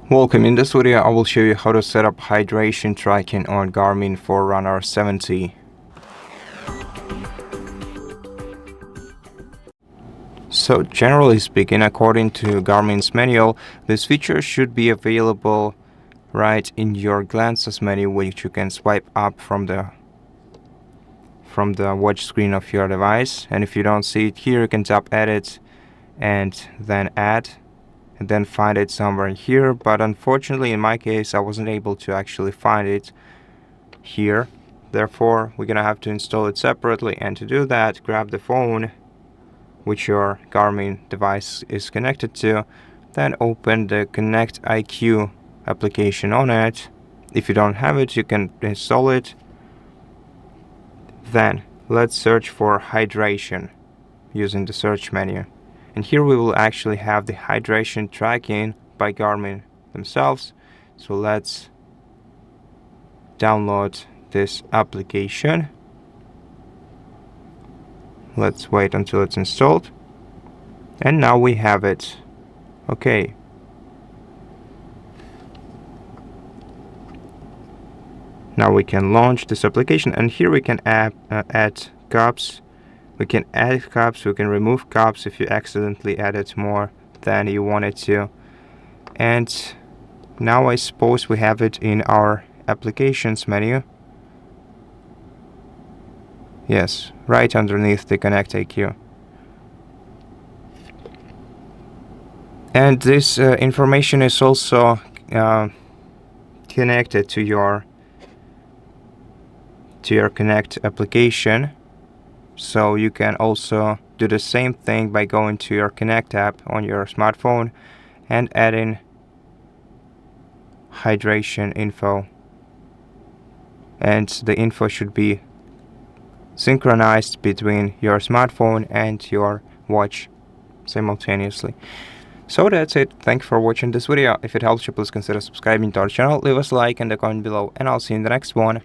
Welcome. In this video, I will show you how to set up hydration tracking on Garmin Forerunner 70. So generally speaking, according to Garmin's manual, this feature should be available right in your glances menu, which you can swipe up from the watch screen of your device. And if you don't see it here, you can tap edit and then add, and then find it somewhere here. But unfortunately, in my case, I wasn't able to actually find it here. Therefore, we're gonna have to install it separately. And to do that, grab the phone which your Garmin device is connected to, then open the Connect IQ application on it. If you don't have it, you can install it. Then let's search for hydration using the search menu. And here we will actually have the hydration tracking by Garmin themselves. So let's download this application. Let's wait until it's installed. And now we have it. Okay. Now we can launch this application, and here we can add cups. We can add cups, we can remove cups if you accidentally added more than you wanted to. And now I suppose we have it in our applications menu. Yes, right underneath the Connect IQ. And this information is also connected to your Connect application. So you can also do the same thing by going to your Connect app on your smartphone and adding HardReset.Info. And the info should be synchronized between your smartphone and your watch simultaneously. So that's it. Thank you for watching this video. If it helps you, please consider subscribing to our channel, leave us a like and a comment below, and I'll see you in the next one.